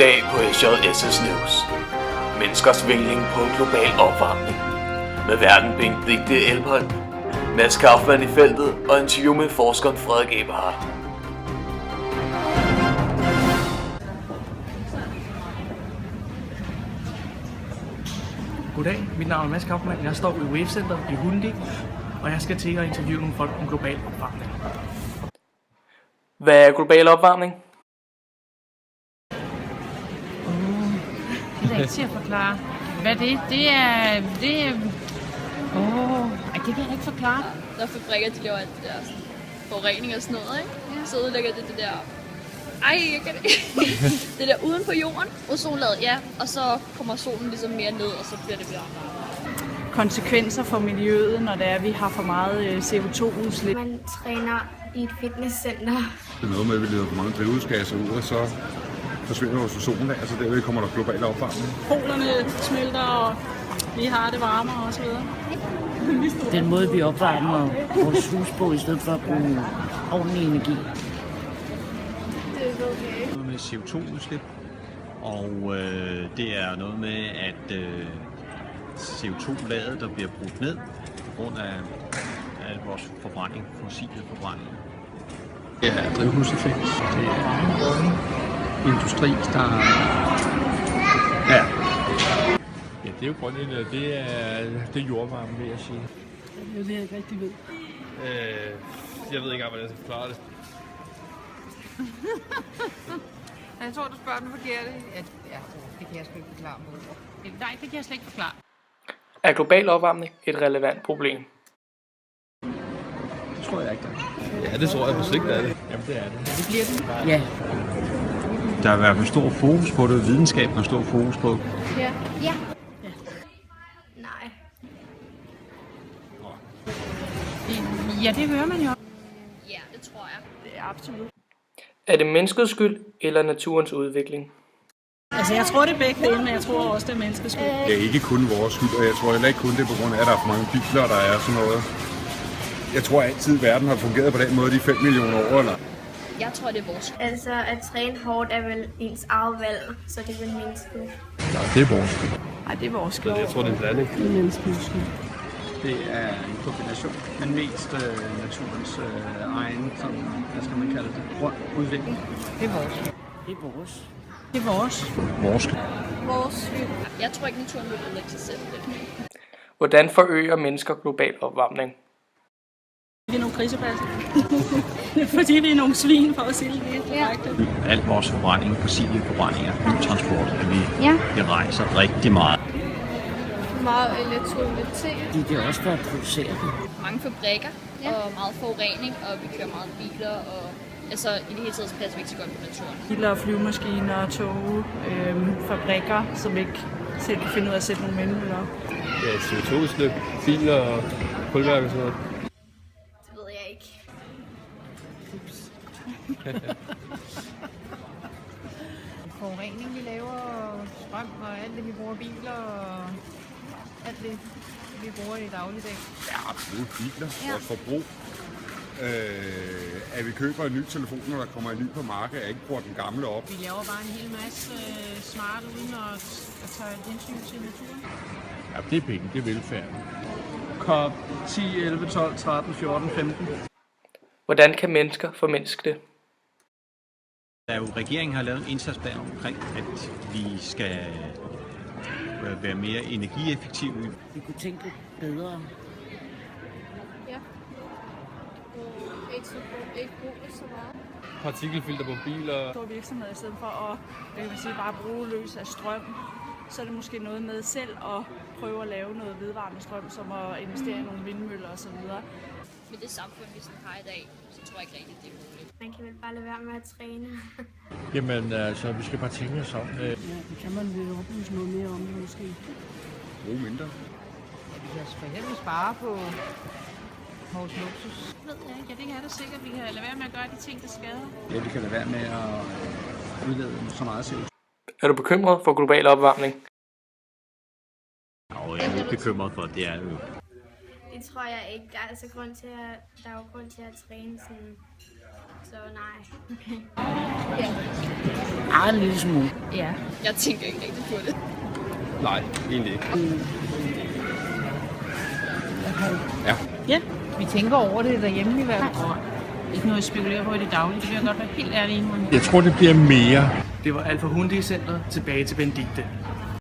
dag på SJS's News. Menneskers vinkling på global opvarmning. Med verdenbænk Digte Elbholm, Mads Kaufmann i feltet og interview med forskeren Frederik Eberhardt. Goddag, mit navn er Mads Kaufmann. Jeg står i Wave Center i Hundi, og jeg skal til at interviewe nogle folk om global opvarmning. Hvad er global opvarmning? Det er ikke til at forklare. Hvad det er? Det kan jeg ikke forklare. Der er fabrikker, de laver alt det der forurening og sådan noget, ikke? Ja. Så udlægger det der... jeg kan det det der uden på jorden, ozonlaget, ja. Og så kommer solen ligesom mere ned, og så bliver det varmere. Konsekvenser for miljøet, når det er, at vi har for meget CO2-udslip. Man træner i et fitnesscenter. Det er noget med, at vi leder for mange drivhusgasser ud, og så forsvinder vores ozonlag, så derved kommer der global opvarmning. Polerne smelter, og vi har det varmere og så videre. Den måde, vi opvarmer vores hus på, i stedet for at bruge ordentlig energi. Noget med CO2-udslip, og det er noget med, at CO2-laget, der bliver brudt ned på grund af vores forbrænding, fossile forbrænding. Det er drivhuseffekt. Det er industri, der... Ja. Ja, det er jo grøn energi. Det er jordvarme, vil jeg sige. Det er det, jeg ikke rigtig ved. Jeg ved ikke, hvordan jeg skal forklare det. Jeg tror, du spørger den forkerte. Ja, det kan jeg sgu ikke forklare på. Nej, det kan jeg slet ikke forklare. Er global opvarmning et relevant problem? Det tror jeg ikke, det er. Ja, det tror jeg på sigt, er det. Jamen, det er det. Det bliver den. Ja. Der er i hvert fald stor fokus på det, videnskaben har stor fokus på. Ja. Ja. Nej. Ja, det hører man jo. Ja, det tror jeg. Det er absolut. Er det menneskets skyld eller naturens udvikling? Altså, jeg tror, det er begge dele, men jeg tror også, det er menneskets skyld. Det er ikke kun vores skyld, og jeg tror heller ikke kun det er på grund af, at der er for mange biler, der er sådan noget. Jeg tror altid, at verden har fungeret på den måde, de 5 millioner år, eller? Jeg tror, det er vores. Altså, at træne hårdt er vel ens eget valg, så det er vel mennesket. Nej, det er vores skyld. Nej, det er vores skyld. Jeg tror, det er en blanding. Det er menneskets skyld. Det er en kombination, men mest naturens egen, som, hvad skal man kalde det, grøn udvikling. Det er vores. Det er vores. Det er vores. Vores skyld. Vores skyld. Jeg tror ikke, naturen vil ødelægge sig selv. Hvordan forøger mennesker global opvarmning? Vi er nogle grisepasser. Fordi vi er nogle svin, for at sige det helt korrekt. Alt vores forbrænding, fossile forbrændinger, bytransport, at vi rejser rigtig meget. Meget elektricitet. Det er også for at producere det. Mange fabrikker og meget forurening, og vi kører meget biler, og altså i det hele taget så passer vi ikke så godt på naturen. Biler, flyvemaskiner, tog, fabrikker, som ikke selv kan finde ud af at sætte nogle vindmøller op. Ja, CO2-udslip, biler og kulværk og sådan noget. Det ved jeg ikke. Forurening, vi laver, strøm og alt det, vi bruger biler og alt det, vi bruger i dagligdag. Ja, absolut biler, vores forbrug. At vi køber en ny telefon, når der kommer en ny på markedet, og ikke bruger den gamle op. Vi laver bare en hel masse smart uden at tage hensyn til naturen. Ja, det er penge, det er velfærd. COP 10, 11, 12, 13, 14, 15. Hvordan kan mennesker formindske det? Regeringen har lavet en indsatsplan omkring, at vi skal være mere energieffektive. Vi kunne tænke lidt bedre. Ja. Ikke bruge det så meget. Partikelfilter på biler. Store virksomheder, i stedet for at hvad kan man sige, bare bruge løs af strøm, så er det måske noget med selv at prøve at lave noget vedvarende strøm, som at investere i nogle vindmøller osv. Med det samfund, vi sådan har i dag, så tror jeg ikke rigtigt, det er muligt. Man kan vel bare lade være med at træne. Jamen, altså, vi skal bare tænke os om. Ja, det kan man vel oplyse noget mere om det måske. Brug mindre. Vi kan for eksempel spare på vores luksus. Ved jeg ikke, ja, det er det sikkert. Vi kan lade være med at gøre de ting, der skader. Ja, vi kan lade være med at udlede så meget CO2. Er du bekymret for global opvarmning? Og jeg er lidt bekymret for, at det er jo... Det tror jeg ikke. Der er altså grund til at træne sådan så nej. Ej, en lille smule. Ja. Jeg tænker ikke rigtig på det. Nej, egentlig ikke. Ja, vi tænker over det derhjemme i hvert fald. Og ikke noget at spekulere på i det daglige. Det vil jeg godt være helt ærlig indrømme. Jeg tror, det bliver mere. Det var Alfa Hyundai Center tilbage til Benedikte.